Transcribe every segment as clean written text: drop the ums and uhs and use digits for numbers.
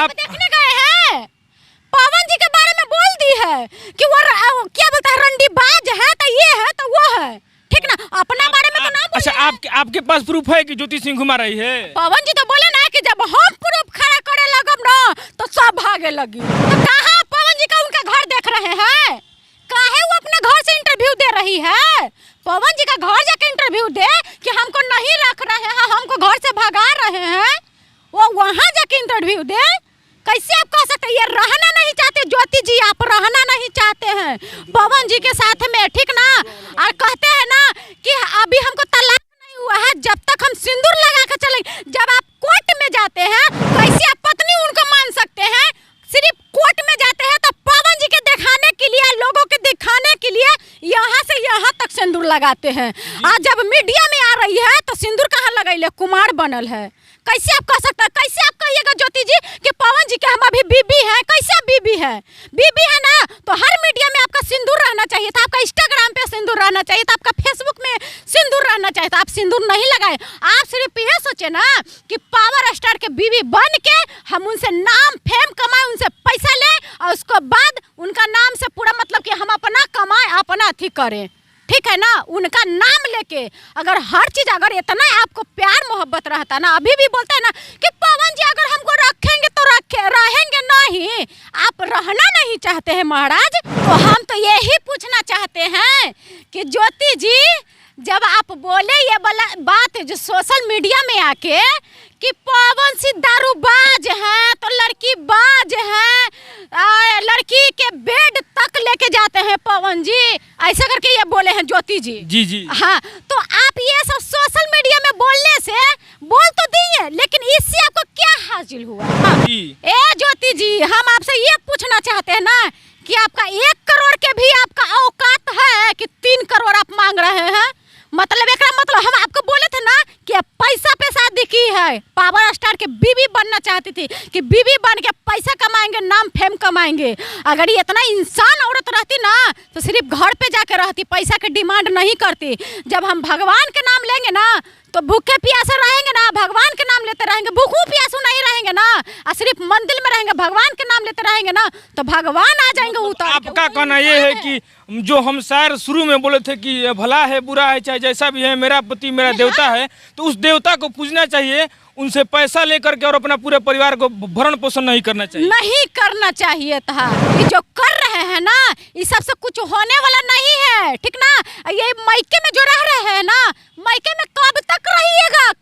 आप देखने गए हैं, पवन जी के बारे में बोल दी है कि वो क्या बोलता है, रंडीबाज है तो ये है तो वो है, ठीक ना। अपना बारे में तो ना बोले। अच्छा, आपके पास प्रूफ है कि ज्योति सिंह घुमा रही है? पवन जी तो बोले ना कि जब हम प्रूफ खड़ा करे लगब ना तो सब भागे लगी। तो कहाँ पवन जी का उनका घर देख रहे हैं? काहे वो अपने घर से इंटरव्यू दे रही है? पवन जी का घर जाके इंटरव्यू दे कि हमको नहीं रख रहे हैं, हमको घर से भगा रहे हैं, वो वहाँ जाके इंटरव्यू दे। कैसे आप कह सकते हैं ये रहना नहीं चाहते? ज्योति जी आप रहना नहीं चाहते हैं पवन जी के साथ में, ठीक ना। और कहते हैं ना कि अभी हमको तलाक नहीं हुआ है, जब तक हम सिंदूर लगा के चलेंगे। जब आप कोर्ट में जाते हैं कैसे आप पत्नी उनको मान सकते हैं? सिर्फ कोर्ट में जाते हैं तो पवन जी के दिखाने के लिए, लोगों के दिखाने के लिए यहाँ से यहाँ तक सिंदूर लगाते हैं। आज जब मीडिया में आ रही है तो सिंदूर कहाँ लगाइले? कुमार बनल है। कैसे आप कह सकते हैं? कैसे आप कहिएगा ज्योति जी कि पवन जी के हम अभी बीबी हैं? कैसे बीबी है? बीबी है ना तो हर मीडिया में आपका सिंदूर रहना चाहिए था, आपका इंस्टाग्राम पे सिंदूर रहना चाहिए था, आपका फेसबुक में सिंदूर रहना चाहिए था। आप सिंदूर नहीं लगाए। आप सिर्फ ये सोचे ना कि पावर स्टार के बीवी बन के हम उनसे नाम फेम कमाए, उनसे पैसा ले और उसके बाद उनका नाम से पूरा मतलब कि हम अपना कमाए, अपना अथी करें, ठीक है ना। उनका नाम लेके अगर हर चीज, अगर इतना आपको प्यार मोहब्बत रहता ना, अभी भी बोलते हैं ना कि पवन जी अगर हमको रखेंगे तो रहेंगे नहीं। आप रहना नहीं चाहते हैं महाराज। तो हम तो यही पूछना चाहते हैं कि ज्योति जी जब आप बोले ये वाला बात जो सोशल मीडिया में आके कि पवन सिंह दारूबाज है तो लड़की बाज है, लड़की के बेड तक लेके जाते हैं पवन जी, ऐसा करके ये बोले हैं ज्योति जी। जी जी हाँ, तो आप ये सब सोशल मीडिया में बोलने से बोल तो दिए, लेकिन इससे आपको क्या हासिल हुआ? हाँ। ए ज्योति जी हम आपसे ये पूछना चाहते हैं ना कि आपका 1 करोड़ के भी आपका औकात है कि 3 करोड़ आप मांग रहे हैं? मतलब एक मतलब हम आपको बोले थे ना कि पैसा पे शादी की है, पावर स्टार के बीवी बनना चाहती थी कि बीवी बन के पैसा कमाएंगे, नाम फेम कमाएंगे। अगर ये इतना इंसान औरत रहती ना तो सिर्फ घर पे जाके रहती, पैसा की डिमांड नहीं करती। जब हम भगवान के नाम लेंगे ना तो भूखे प्यासे रहेंगे ना, भगवान के नाम लेते रहेंगे, भूखू प्यासू नहीं रहेंगे ना, और सिर्फ मंदिर में रहेंगे, भगवान के नाम लेते रहेंगे ना तो भगवान आ जाएंगे उतार। आपका कहना ये है कि जो हम शायर शुरू में बोले थे कि भला है बुरा है चाहे जैसा भी है, मेरा पति मेरा देवता है, तो उस देवता को पूजना चाहिए, उनसे पैसा लेकर के और अपना पूरे परिवार को भरण पोषण नहीं करना चाहिए। नहीं करना चाहिए था। ये जो कर रहे हैं ना इस सबसे कुछ होने वाला नहीं है, ठीक ना। ये मायके में जो रह रहे हैं ना, मायके में कब तक रहिएगा?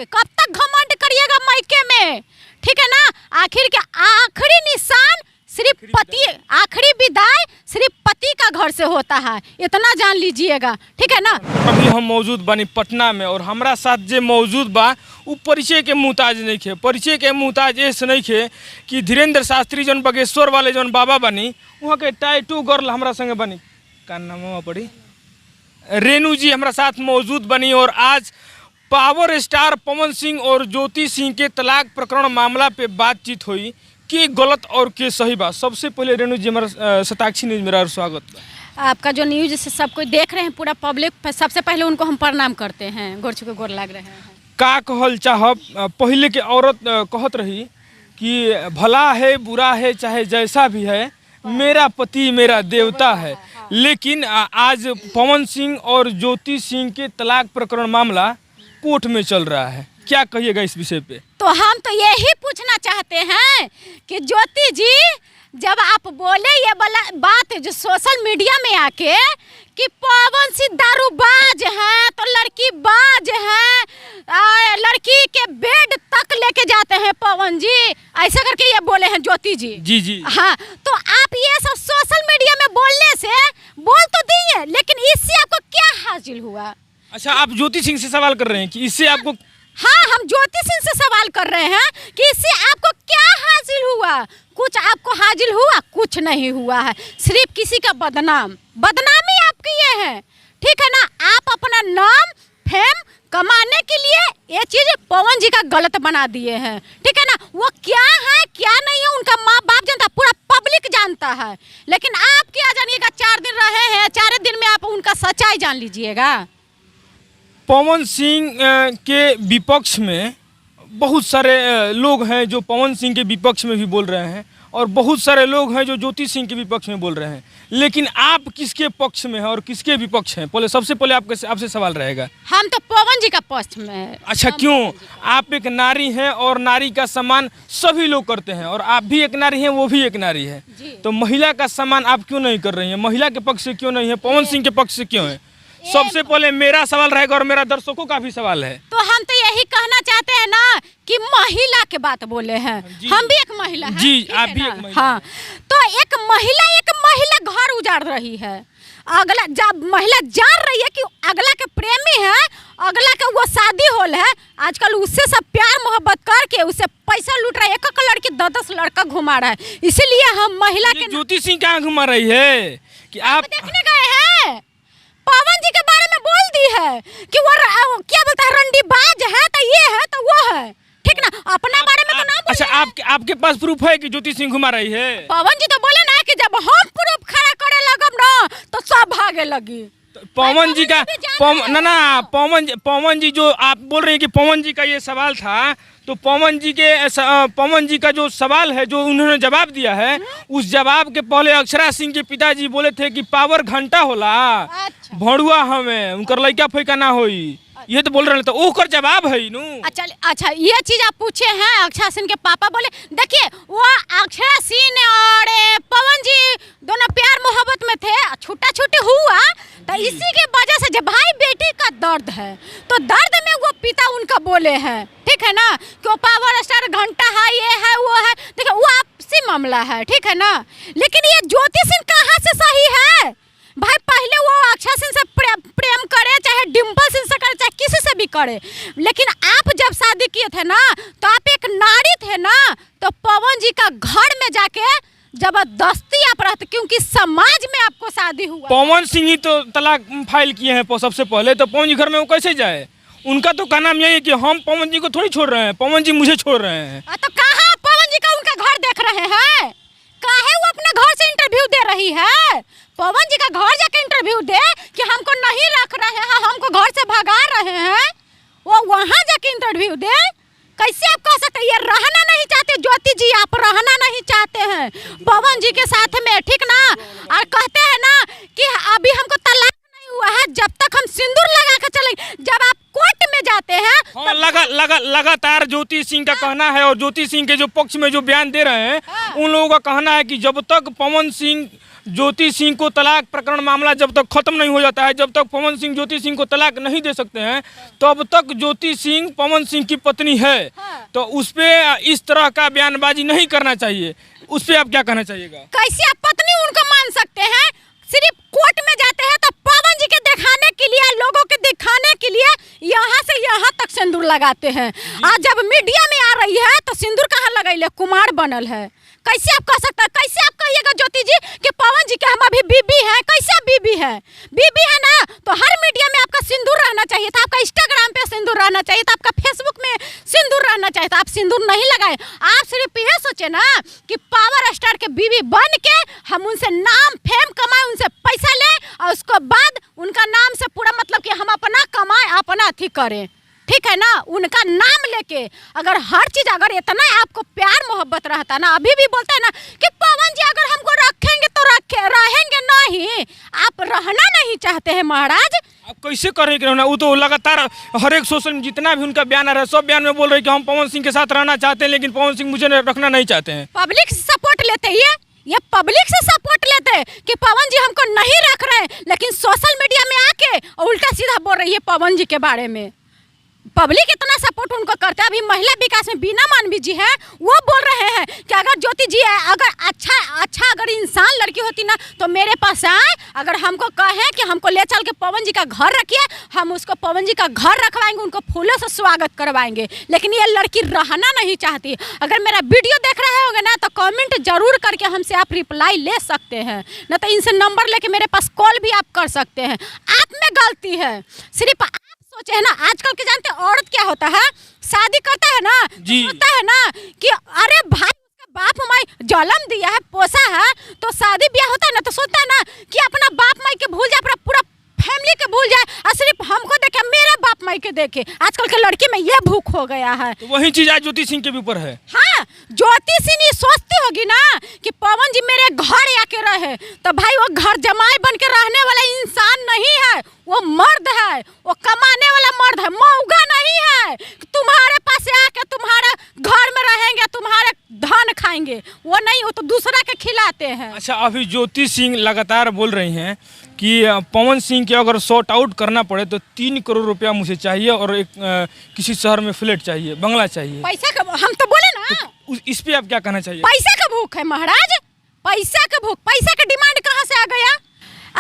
कब तक घमंड करिएगा मायके में, ठीक है ना। आखिर के आखिरी निशान सिर्फ पति, आखिरी विदाई सिर्फ पति का घर से होता है, इतना जान लीजिएगा, ठीक है ना। अभी हम मौजूद बानी पटना में और हमारा साथ जे मौजूद बा वो परिचय के मुहताज नहीं खे। परिचय के मुहताज ऐसे नहीं खे कि धीरेन्द्र शास्त्री जौन बागेश्वर वाले जौन बाबा बनी वहाँ के टाइटू गर्ल हमारा संगे बनी, का नाम पड़ी रेनू जी हमारा साथ मौजूद बनी। और आज पावर स्टार पवन सिंह और ज्योति सिंह के तलाक प्रकरण मामला पे बातचीत हुई कि गलत और के सही बात। सबसे पहले रेणु जी हमारा शताक्षी न्यूज मेरा स्वागत। आपका जो न्यूज से सब कोई देख रहे हैं, पूरा पब्लिक, सबसे पहले उनको हम प्रणाम करते हैं, गोर छू के गोर लग रहे हैं। का कहल चाहब, पहले के औरत कहत रही कि भला है बुरा है चाहे जैसा भी है, मेरा पति मेरा देवता है, लेकिन आज पवन सिंह और ज्योति सिंह के तलाक प्रकरण मामला कोर्ट में चल रहा है, क्या कहिएगा इस विषय पे? तो हम तो यही पूछना चाहते हैं कि ज्योति जी जब आप बोले ये वाला बात जो सोशल मीडिया में आके कि पवन सिंह दारूबाज है तो लड़की बाज है, लड़की के बेड तक लेके जाते हैं पवन जी, ऐसा करके ये बोले हैं ज्योति जी। जी जी हाँ, तो आप ये सब सोशल मीडिया में बोलने से बोल तो दिए, लेकिन इससे आपको क्या हासिल हुआ? अच्छा, आप ज्योति सिंह से सवाल कर रहे हैं कि इससे आपको? हाँ, हम ज्योति सिंह से सवाल कर रहे हैं कि इससे आपको क्या हासिल हुआ? कुछ आपको हासिल हुआ? कुछ नहीं हुआ है, सिर्फ किसी का बदनामी आप किए हैं, ठीक है ना। आप अपना नाम फेम कमाने के लिए ये चीज पवन जी का गलत बना दिए हैं, ठीक है ना। वो क्या है क्या नहीं है उनका माँ बाप जानता, पूरा पब्लिक जानता है, लेकिन आप क्या जानिएगा। 4 दिन रहे हैं, 4 दिन में आप उनका सच्चाई जान लीजिएगा। पवन सिंह के विपक्ष में बहुत सारे लोग हैं जो पवन सिंह के विपक्ष में भी बोल रहे हैं और बहुत सारे लोग हैं जो ज्योति सिंह के विपक्ष में बोल रहे हैं, लेकिन आप किसके पक्ष में हैं और किसके विपक्ष हैं? सबसे पहले आपसे सवाल रहेगा। हम तो पवन जी का पक्ष में है। अच्छा, क्यों? आप एक नारी हैं और नारी का सम्मान सभी लोग करते हैं और आप भी एक नारी हैं, वो भी एक नारी है, तो महिला का सम्मान आप क्यों नहीं कर रही हैं? महिला के पक्ष से क्यों नहीं है? पवन सिंह के पक्ष से क्यों है? सबसे पहले मेरा सवाल रहेगा और मेरा दर्शकों का भी सवाल है। तो हम तो यही कहना चाहते हैं ना कि महिला के बात बोले हैं, हम भी एक महिला हैं। जी, आप भी एक महिला। हाँ, तो एक महिला घर उजाड़ रही है। अगला जब महिला जान रही है कि अगला के प्रेमी है, अगला का वो शादी होल है, आजकल उससे सब प्यार मोहब्बत करके उससे पैसा लूट रहा है, एक लड़की 10 लड़का घुमा रहा है। इसीलिए हम महिला के ज्योति सिंह कहाँ घुमा रही है कि आप देखने गए हैं? पवन जी के बारे में बोल दी है कि वो क्या बोलता है, रंडीबाज है, तो ये है तो वो है, ठीक ना? अपना बारे में तो ना बोले। अच्छा, आपके पास प्रूफ है कि ज्योति सिंह घुमा रही है? पवन जी तो बोले ना कि जब हम प्रूफ खड़ा करे लगम ना तो सब भागे लगी। पवन जी का पवन जी जो आप बोल रहे हैं कि पवन जी का ये सवाल था, तो पवन जी का जो सवाल है, जो उन्होंने जवाब दिया है, उस जवाब के पहले अक्षरा सिंह के पिताजी बोले थे कि पावर घंटा होला, अच्छा। भड़ुआ हमें उनकर लड़का फैका ना होई, ये तो बोल रहे हैं, तो ओकर जवाब है नू। अच्छा, ये चीज आप पूछे हैं? अक्षरा सिंह के पापा बोले, देखिए वो अक्षरा सिंह और पवन जी दोनों प्यार मोहब्बत में थे, छूटा छूटी हुआ, तो इसी के वजह से जब भाई बेटी का दर्द है, तो दर्द में वो पिता उनका बोले हैं, ठीक है ना? कि वो पावर स्टार घंटा है, ये है वो है, देखिए वो आपसी मामला है, ठीक है ना? लेकिन ये ज्योति सिंह कहाँ से सही है भाई? पहले वो अक्षरा सिंह से प्रेम करे, चाहे डिम्पल सिंह से करे, चाहे किसी से भी करे, लेकिन आप जब शादी किए थे ना, तो आप एक नारी थे ना, तो पवन जी का घर में जाके जबरदस्ती आप रहते, क्योंकि समाज में आपको शादी हुआ। पवन सिंह ही तो तलाक फाइल किए हैं सबसे पहले, तो पवन जी घर में वो कैसे जाए? उनका तो कहना यही है कि हम पवन जी को थोड़ी छोड़ रहे हैं, पवन जी मुझे छोड़ रहे हैं। तो कहाँ पवन जी का उनका घर देख रहे हैं? काहे वो अपने घर से इंटरव्यू दे रही है? पवन जी का घर जाके इंटरव्यू दे कि हमको नहीं रख रहे हैं, हमको घर से भगा रहे हैं, वो वहां जाके इंटरव्यू दे। कैसे आप कह सकते हैं? ये रहना नहीं चाहते ज्योति जी, आप रहना नहीं चाहते हैं पवन जी के साथ में, ठीक ना? और कहते हैं ना कि अभी हमको तलाक नहीं हुआ है, जब तक हम सिंदूर लगा के चलेंगे। जब आप कोर्ट में जाते हैं, हाँ, लगातार ज्योति सिंह का कहना है और ज्योति सिंह के जो पक्ष में जो बयान दे रहे हैं, उन लोगों का कहना है कि जब तक पवन सिंह ज्योति सिंह को तलाक प्रकरण मामला जब तक खत्म नहीं हो जाता है, जब तक पवन सिंह ज्योति सिंह को तलाक नहीं दे सकते हैं, तब तक ज्योति सिंह पवन सिंह की पत्नी है। तो उस पे इस तरह का बयानबाजी नहीं करना चाहिए। उस पे आप क्या कहना चाहिएगा? कैसे आप पत्नी उनको मान सकते हैं? सिर्फ कोर्ट में जाते हैं तो पवन जी के दिखाने के लिए, लोगों के दिखाने के लिए यहाँ से यहाँ तक सिंदूर लगाते हैं। आज जब मीडिया में आ रही है तो सिंदूर कहाँ लगाइले? कुमार बनल है। कैसे आप कह सकते हैं? कैसे आप कहिएगा ज्योति जी कि पवन जी के हम अभी बीबी हैं? कैसे बीबी है? बीबी है ना, तो हर मीडिया में आपका सिंदूर रहना चाहिए था, आपका इंस्टाग्राम पे सिंदूर रहना चाहिए था, आपका फेसबुक में सिंदूर रहना चाहिए था। आप सिंदूर नहीं लगाए, आप सिर्फ ये सोचे ना कि पावर स्टार के बीवी बन के हम उनसे नाम फेम कमाए, उनसे पैसा ले और उसके बाद उनका नाम से पूरा मतलब कि हम अपना कमाए, अपना अथी करें, ठीक है ना? उनका नाम लेके अगर हर चीज, अगर इतना आपको प्यार मोहब्बत रहता ना, अभी भी बोलते हैं ना कि पवन जी अगर हमको रखेंगे तो रहेंगे नहीं, आप रहना नहीं चाहते हैं महाराज। आप कैसे करेंगे रहना? वो तो लगातार हर एक सोशल में जितना भी उनका बयान आ रहा है, सब बयान में बोल रहे हैं कि हम पवन सिंह के साथ रहना चाहते हैं, लेकिन पवन सिंह मुझे रखना नहीं चाहते हैं। पब्लिक से सपोर्ट लेते हैं, ये पब्लिक से सपोर्ट लेते हैं कि पवन जी हमको नहीं रख रहे, लेकिन सोशल मीडिया में आके उल्टा सीधा बोल रही है पवन जी के बारे में। पब्लिक इतना सपोर्ट उनको करता है। अभी महिला विकास में बीना मानवी जी हैं, वो बोल रहे हैं कि अगर ज्योति जी है, अगर अच्छा अगर इंसान लड़की होती ना तो मेरे पास आए, अगर हमको कहे कि हमको ले चल के पवन जी का घर रखिए, हम उसको पवन जी का घर रखवाएंगे, उनको फूलों से स्वागत करवाएंगे। लेकिन ये लड़की रहना नहीं चाहती। अगर मेरा वीडियो देख रहे होंगे ना तो कमेंट जरूर करके हमसे आप रिप्लाई ले सकते हैं, न तो इनसे नंबर लेके मेरे पास कॉल भी आप कर सकते हैं। आप में गलती है, सिर्फ सोचे है ना। आजकल के जानते औरत क्या होता है, शादी करता है ना तो सोचता है ना कि अरे भाई उसका बाप माई जन्म दिया है, पोसा है, तो शादी ब्याह होता है ना तो सोचता है ना कि अपना बाप माई के भूल जाए, अपना पूरा फैमिली फैमिली के भूल जाए और सिर्फ हमको देखे, मेरे बाप माई के देखे। आजकल के लड़की में ये भूख हो गया है। तो वही चीज आज ज्योति सिंह के भी ऊपर है। हाँ, ज्योति सिंह ये सोचती होगी ना कि पवन जी मेरे घर आके रहे, तो भाई वो घर जमाई बन के रहने वाला इंसान नहीं है, वो मर्द है, वो कमाने वाला मर्द है, मौगा नहीं है। तुम्हारे पास आके तुम्हारे घर में रहेंगे, तुम्हारे धन खाएंगे, वो नहीं, वो तो दूसरा के खिलाते हैं। अच्छा, अभी ज्योति सिंह लगातार बोल रही हैं कि पवन सिंह के अगर शॉर्ट आउट करना पड़े तो 3 करोड़ रुपया मुझे चाहिए और एक किसी शहर में फ्लैट चाहिए, बंगला चाहिए। पैसा का, हम तो बोले ना, तो इस पे आप क्या कहना चाहिए? पैसा का भूख है महाराज, पैसा का भूख। पैसा का डिमांड कहाँ से आ गया?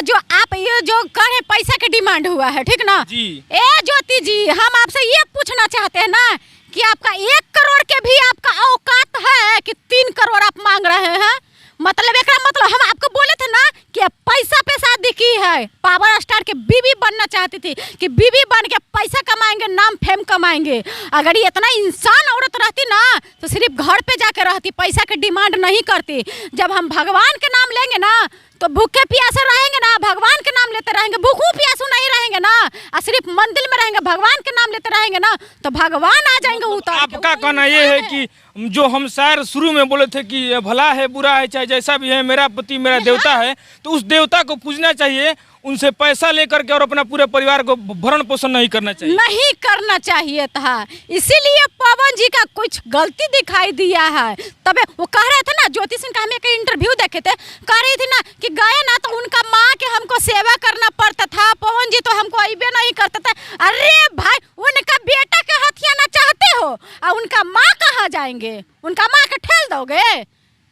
जो आप ये जो कर है, पैसा का डिमांड हुआ है, ठीक ना जी। ए ज्योति जी, हम आपसे ये पूछना चाहते हैं ना कि आपका 1 करोड़ के भी आपका औकात है कि 3 करोड़ आप मांग रहे हैं? मतलब एक मतलब हम आपको बोले थे ना कि पैसा पे शादी की है, पावर स्टार के बीवी बनना चाहती थी कि बीवी बन के पैसा कमाएंगे, नाम फेम कमाएंगे। अगर ये इतना इंसान औरत रहती ना तो सिर्फ घर पे जाके रहती, पैसा के डिमांड नहीं करती। जब हम भगवान के नाम लेंगे ना तो भूखे प्यासे रहेंगे ना, भगवान के नाम लेते रहेंगे, भूखू प्यासू नहीं रहेंगे ना, और सिर्फ मंदिर में रहेंगे, भगवान के नाम लेते रहेंगे ना, तो भगवान आ जाएंगे उतार। आपका कहना ये है कि जो हम शायर शुरू में बोले थे कि भला है बुरा है चाहे जैसा भी है, मेरा पति मेरा देवता है, तो उस देवता को पूजना चाहिए, उनसे पैसा लेकर के और अपना पूरे परिवार को भरण पोषण नहीं करना चाहिए। नहीं करना चाहिए था, इसीलिए पवन जी का कुछ गलती दिखाई दिया है। तबे वो कह रहे थे ना, ज्योति सिंह का हम एक इंटरव्यू देखे थे, कह रही थी ना कि गए ना तो उनका माँ के हमको सेवा करना पड़ता था, पवन जी तो हमको अइबे नहीं करता था। अरे भाई, उनका बेटा के हथियाना चाहते हो और उनका माँ कहाँ जाएंगे? उनका माँ के ठेल दोगे?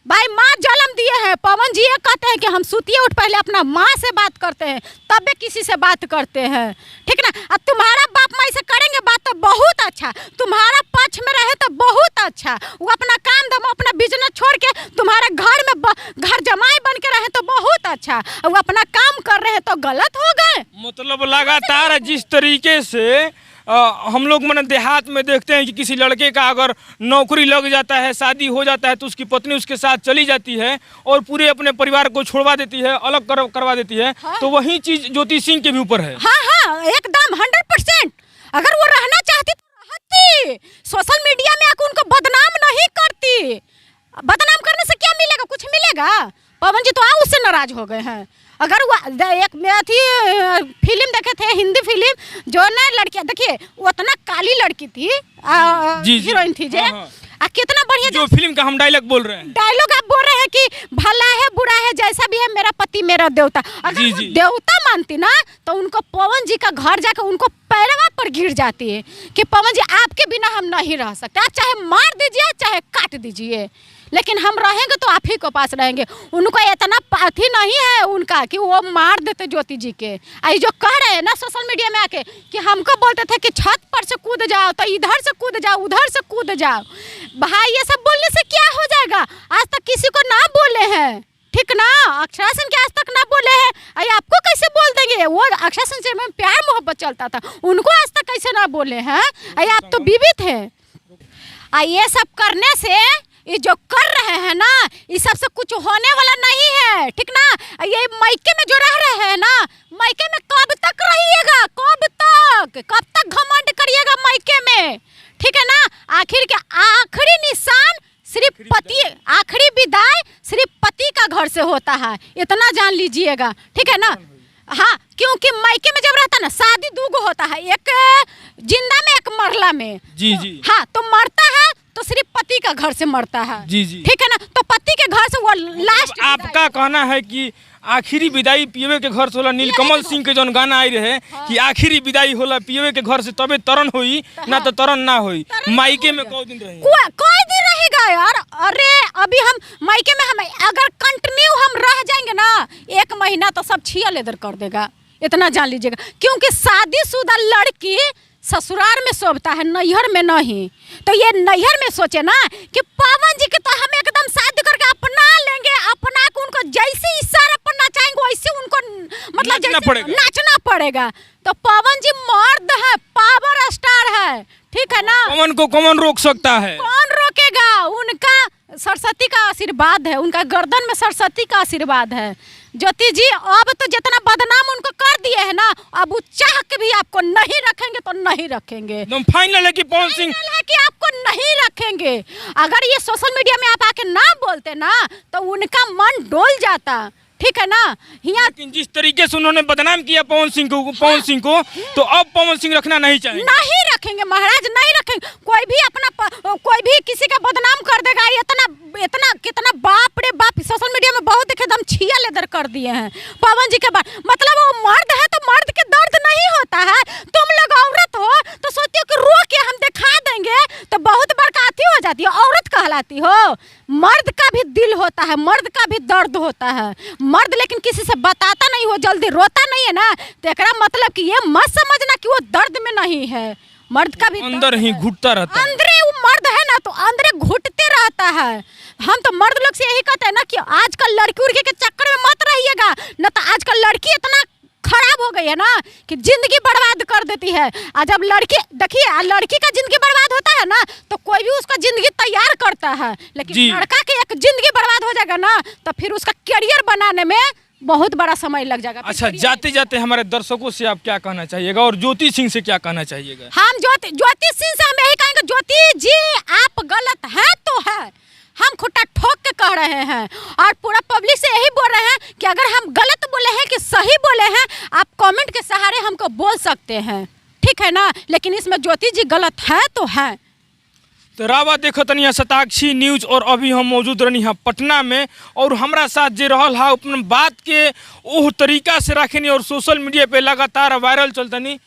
भाई माँ जन्म दिए हैं। पवन जी ये कहते हैं कि हम सुतिए उठ पहले अपना माँ से बात करते हैं, तब भी किसी से बात करते हैं, ठीक ना। अब तुम्हारा बाप माँ से करेंगे बात तो बहुत अच्छा, तुम्हारा पक्ष में रहे तो बहुत अच्छा। वो अपना काम धाम अपना बिजनेस छोड़ के तुम्हारे घर में घर जमाई बन के रहे तो बहुत अच्छा, वो अपना काम कर रहे हैं तो गलत हो गए। मतलब लगातार जिस तरीके से हम लोग मैंने देहात में देखते हैं कि किसी लड़के का अगर नौकरी लग जाता है, शादी हो जाता है, तो उसकी पत्नी उसके साथ चली जाती है और पूरे अपने परिवार को छोड़वा देती है, अलग करवा देती है। हाँ? तो वही चीज ज्योति सिंह के भी ऊपर है। हाँ हाँ, एकदम 100%। अगर वो रहना चाहती तो रहती, सोशल मीडिया में आकर उनको बदनाम नहीं करती। बदनाम करने से क्या मिलेगा? कुछ मिलेगा? पवन जी तो उससे नाराज हो गए हैं। अगर वो एक थी फिल्म देखे थे, हिंदी फिल्म, जो ना लड़कियां देखिए, वो इतना काली लड़की थी, हीरोइन थी जे, कितना बढ़िया जो फिल्म का हम डायलॉग बोल रहे हैं, डायलॉग आप बोल रहे हैं कि भला है बुरा है जैसा भी है, मेरा पति मेरा देवता। अगर वो देवता मानती ना तो उनको पवन जी का घर जाकर उनको पैरवा पर गिर जाती है कि पवन जी आपके बिना हम नहीं रह सकते, आप चाहे मार दीजिए चाहे काट दीजिए, लेकिन हम रहेंगे तो आप ही को पास रहेंगे। उनको इतना पाथी नहीं है उनका कि वो मार देते ज्योति जी के। आई जो कह रहे हैं ना सोशल मीडिया में आके कि हमको बोलते थे कि छत पर से कूद जाओ, तो इधर से कूद जाओ, उधर से कूद जाओ। भाई ये सब बोलने से क्या हो जाएगा? आज तक किसी को ना बोले हैं, ठीक ना। अक्षरा सिंह के आज तक ना बोले हैं, अरे आपको कैसे बोल देंगे? वो अक्षरा सिंह से में प्यार मोहब्बत चलता था, उनको आज तक कैसे ना बोले हैं? अरे आप तो बीवी थे। ये सब करने से, ये जो कर रहे हैं ना, इस सब से कुछ होने वाला नहीं है, ठीक ना। ये मायके में जो रह रहे हैं ना, मायके में कब तक रहिएगा? कब तक घमंड करिएगा मायके में, ठीक है ना। आखिर के आखिरी निशान सिर्फ पति, आखिरी विदाई सिर्फ पति का घर से होता है, इतना जान लीजिएगा, ठीक है ना। हाँ, क्योंकि मायके में जब रहता है ना, शादी 2 होता है, एक जिंदा में एक मरला में। जी। हाँ, तो मरता है तो सिर्फ पति का घर से मरता है, जी। ठीक है ना। तो पति के घर से वो लास्ट। आपका कहना है कि आखिरी विदाई पीओ के घर से होला। नीलकमल सिंह के जौन गाना आई रहे कि आखिरी विदाई होला पीओ के घर से, तबे तरन हुई ना तो तरन ना हुई। मायके में कई दिन रहे? कोई दिन रहेगा यार। अरे अभी हम मायके में, हम अगर कंटिन्यू हम रह जाएंगे ना 1 महीना, तो सब छिया लेदर कर देगा, इतना जान लीजिएगा। क्योंकि शादीशुदा लड़की ससुराल में शोभता है, नैहर में नहीं। तो ये नैहर में सोचे ना कि पवन जी के तो हम एकदम शादी करके अपना लेंगे, अपना को उनको जैसे इशारा पर नचाएंगे वैसे उनको मतलब नाचना पड़ेगा। तो पवन जी मर्द है, पावर स्टार है, ठीक है ना। पवन को कौन रोक सकता है? कौन रोकेगा? उनका सरस्वती का आशीर्वाद है, उनका गर्दन में सरस्वती का आशीर्वाद है। ज्योति जी अब तो जितना बदनाम उनको कर दिए है ना, अब वो चाह के भी आपको नहीं रखेंगे तो नहीं रखेंगे। एकदम फाइनल है कि पवन सिंह फाइनल है कि आपको नहीं रखेंगे। अगर ये सोशल मीडिया में आप आके ना बोलते ना तो उनका मन डोल जाता, ठीक है ना। यहाँ लेकिन जिस तरीके से उन्होंने बदनाम किया पवन सिंह को तो अब पवन सिंह रखना नहीं चाहेंगे। नहीं रखेंगे महाराज, नहीं रखेंगे। कोई भी किसी का बदनाम कर देगा। इतना कितना बाप रे बाप सोशल मीडिया में बहुत एकदम छिया लेदर कर दिए हैं पवन जी के बाद। मतलब वो मर्द है तो मर्द के दर्द नहीं होता है। तुम लोग औरत हो तो सोचती हो कि रो के हम दिखा देंगे तो बहुत बड़का अथी हो जाती हो, औरत कहलाती हो। मर्द का भी दिल होता है, मर्द का भी दर्द होता है। मर्द लेकिन किसी से बताता नहीं, वो जल्दी रोता नहीं है ना, तो एकरा मतलब कि ये मत समझना कि वो दर्द में नहीं है। मर्द का भी अंदर ही घुटता रहता है। अंदर वो मर्द है ना तो अंदर घुटते रहता है। हम तो मर्द लोग से यही कहते हैं ना कि आजकल लड़की उड़की के चक्कर में मत रहिएगा, न तो आजकल लड़की इतना खराब हो गई है ना कि जिंदगी बर्बाद कर देती है। और जब लड़की देखिए लड़की का जिंदगी बर्बाद होता है ना तो कोई भी उसका जिंदगी तैयार करता है, लेकिन लड़का के एक जिंदगी बर्बाद हो जाएगा ना तो फिर उसका करियर बनाने में बहुत बड़ा समय लग जाएगा। अच्छा, जाते जाते हमारे दर्शकों से आप क्या कहना चाहिएगा और ज्योति सिंह से क्या कहना चाहिएगा? हम ज्योति सिंह से हम यही कहेंगे, ज्योति जी आप गलत है तो है, हम खुट्टा ठोक के कह रहे हैं और पूरा पब्लिक से यही बोल रहे हैं कि अगर हम गलत बोले हैं कि सही बोले हैं आप कमेंट के सहारे हमको बोल सकते हैं, ठीक है ना। लेकिन इसमें ज्योति जी गलत है तो है। तो रावा देखो तनिया शताक्षी न्यूज और अभी हम मौजूद रहनी है पटना में और हमारा साथ जे रहल है अपन बात के ओह तरीका से रखनी और सोशल मीडिया पे लगातार वायरल चलतनी